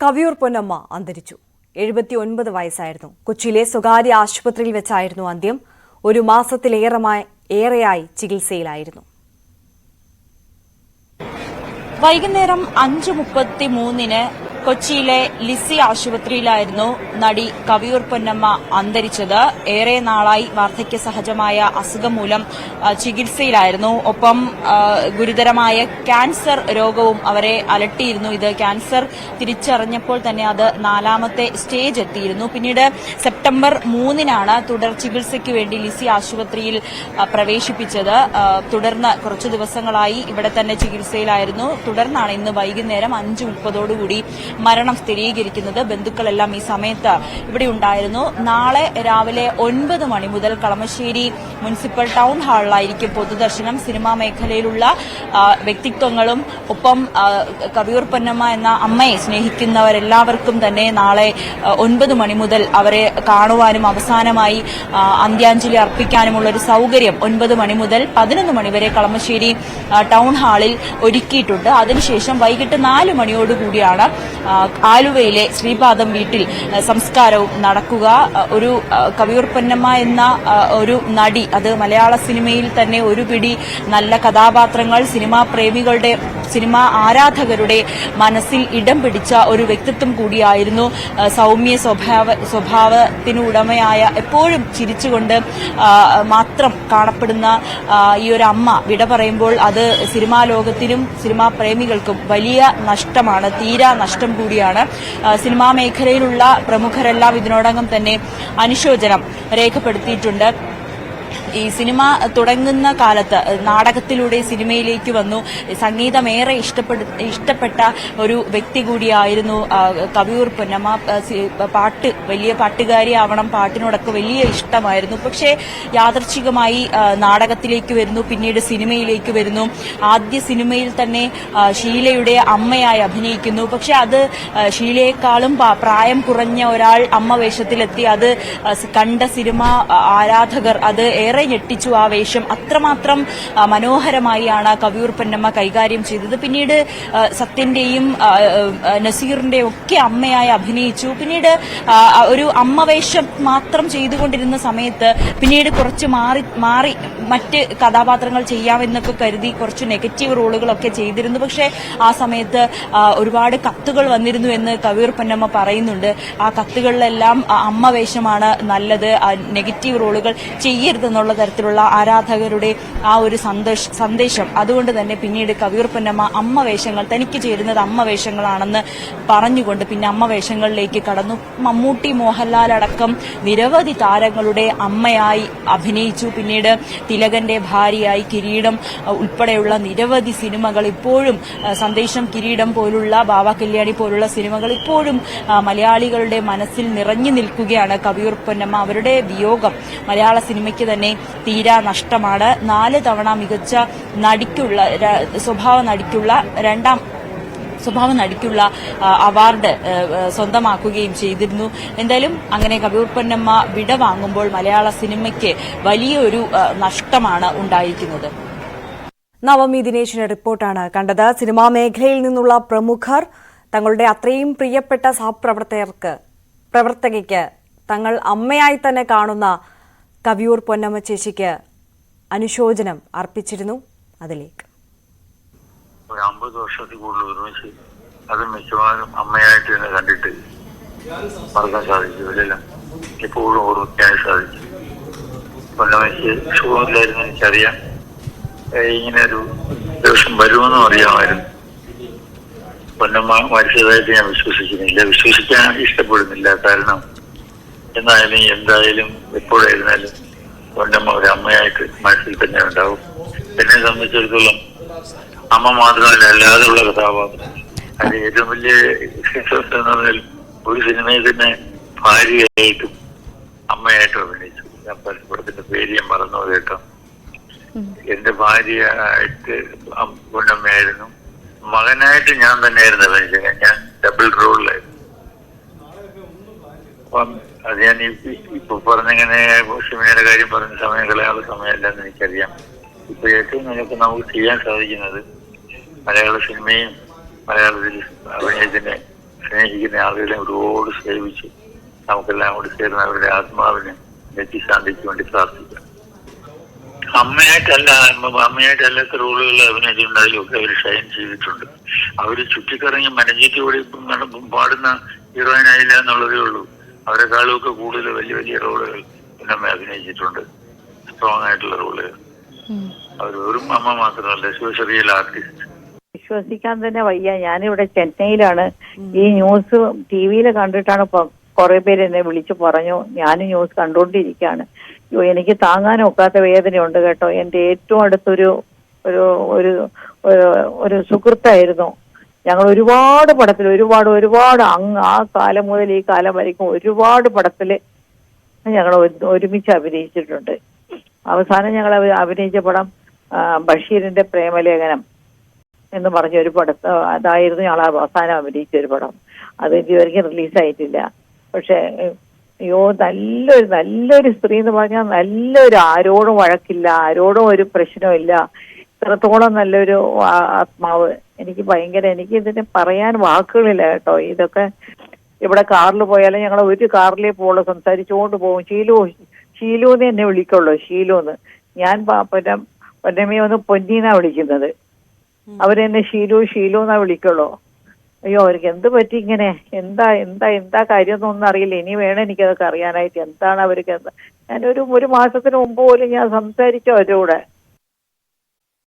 കവിയൂർ പൊന്നമ്മ അന്തരിച്ചു. 79 വയസ്സായിരുന്നു. കൊച്ചിയിലെ സ്വകാര്യ ആശുപത്രിയിൽ വെച്ചായിരുന്നു അന്ത്യം. ഒരു മാസത്തിലേറെയായി ചികിത്സയിലായിരുന്നു. വൈകുന്നേരം 5:33 കൊച്ചിയിലെ ലിസി ആശുപത്രിയിലായിരുന്നു നടി കവിയൂർ പൊന്നമ്മ അന്തരിച്ചത്. ഏറെ നാളായി വാർദ്ധക്യ സഹജമായ അസുഖം മൂലം ചികിത്സയിലായിരുന്നു. ഒപ്പം ഗുരുതരമായ ക്യാൻസർ രോഗവും അവരെ അലട്ടിയിരുന്നു. ഇത് ക്യാൻസർ തിരിച്ചറിഞ്ഞപ്പോൾ തന്നെ അത് 4ാമത്തെ സ്റ്റേജ് എത്തിയിരുന്നു. പിന്നീട് സെപ്റ്റംബർ 3 തുടർ ചികിത്സയ്ക്ക് വേണ്ടി ലിസി ആശുപത്രിയിൽ പ്രവേശിപ്പിച്ചത്. തുടർന്ന് കുറച്ചു ദിവസങ്ങളായി ഇവിടെ തന്നെ ചികിത്സയിലായിരുന്നു. തുടർന്നാണ് ഇന്ന് വൈകുന്നേരം 5:30 മരണം സ്ഥിരീകരിക്കുന്നത്. ബന്ധുക്കളെല്ലാം ഈ സമയത്ത് ഇവിടെ ഉണ്ടായിരുന്നു. നാളെ രാവിലെ 9 മണി മുതൽ കളമശ്ശേരി മുനിസിപ്പൽ ടൗൺ ഹാളിലായിരിക്കും പൊതുദർശനം. സിനിമാ മേഖലയിലുള്ള വ്യക്തിത്വങ്ങളും ഒപ്പം കവിയൂർ പൊന്നമ്മ എന്ന അമ്മയെ സ്നേഹിക്കുന്നവരെല്ലാവർക്കും തന്നെ നാളെ 9 മണി മുതൽ അവരെ കാണുവാനും അവസാനമായി അന്ത്യാഞ്ജലി അർപ്പിക്കാനുമുള്ള ഒരു സൌകര്യം 9 മണി മുതൽ 11 മണി വരെ കളമശ്ശേരി ടൗൺ ഹാളിൽ ഒരുക്കിയിട്ടുണ്ട്. അതിനുശേഷം വൈകിട്ട് 4 മണിയോടുകൂടിയാണ് ആലുവയിലെ ശ്രീപാദം വീട്ടിൽ സംസ്കാരവും നടക്കുക. ഒരു കവിയൂർ പൊന്നമ്മ എന്ന ഒരു നടി, അത് മലയാള സിനിമയിൽ തന്നെ ഒരു പിടി നല്ല കഥാപാത്രങ്ങൾ സിനിമാ പ്രേമികളുടെ സിനിമാ ആരാധകരുടെ മനസ്സിൽ ഇടം പിടിച്ച ഒരു വ്യക്തിത്വം കൂടിയായിരുന്നു. സൗമ്യ സ്വഭാവത്തിനുടമയായ, എപ്പോഴും ചിരിച്ചുകൊണ്ട് മാത്രം കാണപ്പെടുന്ന ഈ ഒരു അമ്മ വിട പറയുമ്പോൾ അത് സിനിമാ ലോകത്തിനും സിനിമാ പ്രേമികൾക്കും വലിയ നഷ്ടമാണ്, തീരാ നഷ്ടം കൂടിയാണ്. സിനിമാ മേഖലയിലുള്ള പ്രമുഖരെല്ലാം ഇതിനോടകം തന്നെ അനുശോചനം രേഖപ്പെടുത്തിയിട്ടുണ്ട്. ഈ സിനിമ തുടങ്ങുന്ന കാലത്ത് നാടകത്തിലൂടെ സിനിമയിലേക്ക് വന്നു. സംഗീതമേറെ ഇഷ്ടപ്പെട്ട ഒരു വ്യക്തി കൂടിയായിരുന്നു കവിയൂർ പൊന്നമ്മ. വലിയ പാട്ടുകാരിയാവണം, പാട്ടിനോടൊക്കെ വലിയ ഇഷ്ടമായിരുന്നു. പക്ഷേ യാദർച്ഛികമായി നാടകത്തിലേക്ക് വരുന്നു, പിന്നീട് സിനിമയിലേക്ക് വരുന്നു. ആദ്യ സിനിമയിൽ തന്നെ ഷീലയുടെ അമ്മയായി അഭിനയിക്കുന്നു. പക്ഷെ അത് ഷീലയെക്കാളും പ്രായം കുറഞ്ഞ ഒരാൾ അമ്മ വേഷത്തിലെത്തി. അത് കണ്ട സിനിമ ആരാധകർ അത് ഏറെ ഞെട്ടിച്ചു. ആ വേഷം അത്രമാത്രം മനോഹരമായാണ് കവിയൂർ പൊന്നമ്മ കൈകാര്യം ചെയ്തത്. പിന്നീട് സത്യന്റെയും നസീറിന്റെയും ഒക്കെ അമ്മയായി അഭിനയിച്ചു. പിന്നീട് ഒരു അമ്മ വേഷം മാത്രം ചെയ്തുകൊണ്ടിരുന്ന സമയത്ത് പിന്നീട് കുറച്ച് മാറി മറ്റ് കഥാപാത്രങ്ങൾ ചെയ്യാമെന്നൊക്കെ കരുതി കുറച്ച് നെഗറ്റീവ് റോളുകളൊക്കെ ചെയ്തിരുന്നു. പക്ഷേ ആ സമയത്ത് ഒരുപാട് കത്തുകൾ വന്നിരുന്നു എന്ന് കവിയൂർ പൊന്നമ്മ പറയുന്നുണ്ട്. ആ കത്തുകളിലെല്ലാം അമ്മ വേഷമാണ് നല്ലത്, നെഗറ്റീവ് റോളുകൾ ചെയ്യരുതെന്നുള്ള തരത്തിലുള്ള ആരാധകരുടെ ആ ഒരു സന്ദേശം. അതുകൊണ്ട് തന്നെ പിന്നീട് കവിയൂർ പൊന്നമ്മ അമ്മ വേഷങ്ങൾ, തനിക്ക് ചേരുന്നത് അമ്മ വേഷങ്ങളാണെന്ന് പറഞ്ഞുകൊണ്ട് പിന്നെ അമ്മ വേഷങ്ങളിലേക്ക് കടന്നു. മമ്മൂട്ടി, മോഹൻലാൽ അടക്കം നിരവധി താരങ്ങളുടെ അമ്മയായി അഭിനയിച്ചു. പിന്നീട് തിലകന്റെ ഭാര്യയായി, കിരീടം ഉൾപ്പെടെയുള്ള നിരവധി സിനിമകൾ ഇപ്പോഴും, സന്ദേശം, കിരീടം പോലുള്ള, ബാബ കല്യാണി പോലുള്ള സിനിമകൾ ഇപ്പോഴും മലയാളികളുടെ മനസ്സിൽ നിറഞ്ഞു നിൽക്കുകയാണ്. കവിയൂർ പൊന്നമ്മ, അവരുടെ വിയോഗം മലയാള സിനിമയ്ക്ക് തന്നെ തീരാ നഷ്ടമാണ്. 4 തവണ മികച്ച നടിക്കുള്ള, സ്വഭാവ നടിക്കുള്ള അവാർഡ് സ്വന്തമാക്കുകയും ചെയ്തിരുന്നു. എന്തായാലും അങ്ങനെ കവിയൂർ പൊന്നമ്മ വിട വാങ്ങുമ്പോൾ മലയാള സിനിമയ്ക്ക് വലിയൊരു നഷ്ടമാണ് ഉണ്ടായിരിക്കുന്നത്. നവമി ദിനേശിന്റെ റിപ്പോർട്ടാണ് കണ്ടത്. സിനിമാ മേഖലയിൽ നിന്നുള്ള പ്രമുഖർ തങ്ങളുടെ അത്രയും പ്രിയപ്പെട്ട പ്രവർത്തകയ്ക്ക് തങ്ങൾ അമ്മയായി തന്നെ കാണുന്ന കവിയൂർ പൊന്നമ്മ ചേച്ചിക്ക് അനുശോചനം അർപ്പിച്ചിരുന്നു. അതിലേക്ക് ഒരു 50 വർഷത്തിൽ കൂടുതൽ ഒരുമിച്ച് അത് മിക്കവാറും അമ്മയായിട്ട് തന്നെ കണ്ടിട്ട് മറക്കാൻ സാധിച്ചു. ഇതെല്ലാം എപ്പോഴും ഓർമ്മിക്കാൻ സാധിച്ചു. പൊന്നമ്മയ്ക്ക് സുഖമില്ലായിരുന്നു, എനിക്കറിയാം. ഇങ്ങനെ ഒരു ദിവസം വരുമെന്നും അറിയാമായിരുന്നു. പൊന്നമ്മ മരിച്ചതായിട്ട് ഞാൻ വിശ്വസിക്കാൻ ഇഷ്ടപ്പെടുന്നില്ല. കാരണം എന്തായാലും എപ്പോഴായിരുന്നാലും പൊന്നമ്മ ഒരു അമ്മയായിട്ട് മനസ്സിൽ തന്നെ ഉണ്ടാവും. എന്നെ സംബന്ധിച്ചിടത്തോളം അമ്മ മാത്രമല്ല, അല്ലാതെയുള്ള കഥാപാത്രം, അത് ഏറ്റവും വലിയ എന്നതിൽ ഒരു സിനിമയിൽ തന്നെ ഭാര്യയായിട്ടും അമ്മയായിട്ടും അഭിനയിച്ചു. ഞാൻ പരസ്പരത്തിന്റെ പേര് ഞാൻ മറന്നു കേട്ടോ. എന്റെ ഭാര്യയായിട്ട് പൊന്നമ്മയായിരുന്നു. മകനായിട്ട് ഞാൻ തന്നെയായിരുന്നു അഭിനയിച്ചത്. ഞാൻ ഡബിൾ റോളിലായിരുന്നു. അപ്പം അത് ഞാൻ ഇപ്പൊ പറഞ്ഞിങ്ങനെ സിനിമയുടെ കാര്യം പറഞ്ഞ സമയം കളയാനുള്ള സമയമല്ലെന്ന് എനിക്കറിയാം. ഇപ്പൊ ഏറ്റവും നമുക്ക് ചെയ്യാൻ സാധിക്കുന്നത് മലയാള സിനിമയും മലയാളത്തിൽ അഭിനയത്തിനെ സ്നേഹിക്കുന്ന ആളുകളെ ഒരുപാട് സേവിച്ചു. നമുക്കെല്ലാം കൂടി ചേർന്ന് അവരുടെ ആത്മാവിന് നിത്യശാന്തിക്ക് വേണ്ടി പ്രാർത്ഥിക്കാം. അമ്മയായിട്ടല്ലാത്ത റോളുകൾ അഭിനയിച്ചിട്ടുണ്ട്. അതിലൊക്കെ അവർ ഷൈൻ ചെയ്തിട്ടുണ്ട്. അവര് ചുറ്റിക്കറങ്ങി മനഞ്ചേറ്റിയോടെ പാടുന്ന ഹീറോയിൻ ആയില്ല എന്നുള്ളതേ ഉള്ളൂ. അവരെക്കാളുമൊക്കെ കൂടുതൽ വലിയ വലിയ റോളുകൾ പിന്നെ അഭിനയിച്ചിട്ടുണ്ട്. സ്ട്രോങ് ആയിട്ടുള്ള റോളുകൾ. അവർ വെറും അമ്മ മാത്രമല്ല, റിയൽ ആർട്ടിസ്റ്റ്. വിശ്വസിക്കാൻ തന്നെ വയ്യ. ഞാനിവിടെ ചെന്നൈയിലാണ്. ഈ ന്യൂസ് TV-യിൽ കണ്ടിട്ടാണ് കുറെ പേര് എന്നെ വിളിച്ചു പറഞ്ഞു. ഞാൻ ന്യൂസ് കണ്ടുകൊണ്ടിരിക്കുകയാണ്. എനിക്ക് താങ്ങാനൊക്കാത്ത വേദനയുണ്ട് കേട്ടോ. എന്റെ ഏറ്റവും അടുത്തൊരു ഒരു ഒരു സുഹൃത്തായിരുന്നു. ഞങ്ങൾ ഒരുപാട് പടത്തിൽ ഒരുപാട് അങ്ങ് ആ കാലം മുതൽ ഈ കാലം വരയ്ക്കും ഒരുപാട് പടത്തില് ഞങ്ങൾ ഒരുമിച്ച് അഭിനയിച്ചിട്ടുണ്ട്. അവസാനം ഞങ്ങൾ അഭിനയിച്ച പടം ബഷീറിന്റെ പ്രേമലേഖനം എന്ന് പറഞ്ഞ ഒരു പടത്ത്, അതായിരുന്നു ഞങ്ങൾ അവസാനം അഭിനയിച്ച ഒരു പടം. അത് ഇതുവരെയ്ക്കും റിലീസായിട്ടില്ല. പക്ഷെ അയ്യോ, നല്ലൊരു സ്ത്രീ എന്ന് പറഞ്ഞാൽ നല്ലൊരു, ആരോടും വഴക്കില്ല, ആരോടും ഒരു പ്രശ്നമില്ല, ഇത്രത്തോളം നല്ലൊരു ആത്മാവ്. എനിക്ക് ഇതിനെ പറയാൻ വാക്കുകളില്ല കേട്ടോ. ഇതൊക്കെ ഇവിടെ കാറിൽ പോയാലും ഞങ്ങൾ ഒരു കാറിലേ പോകുള്ളൂ, സംസാരിച്ചുകൊണ്ട് പോകും. ഷീലുന്ന് എന്നെ വിളിക്കുള്ളൂ, ഷീലുന്ന്. ഞാൻ പൊന്നമ്മയെ ഒന്ന് പൊന്നീന്നാ വിളിക്കുന്നത്. അവരെന്നെ ഷീലു എന്നാ വിളിക്കുള്ളൂ. അയ്യോ, അവർക്ക് എന്ത് പറ്റി ഇങ്ങനെ, എന്താ കാര്യമൊന്നും അറിയില്ല. ഇനി വേണം എനിക്കതൊക്കെ അറിയാനായിട്ട്. എന്താണ് അവർക്ക് ഞാനൊരു മാസത്തിന് മുമ്പ് പോലും ഞാൻ സംസാരിച്ചു അവരുടെ കൂടെ.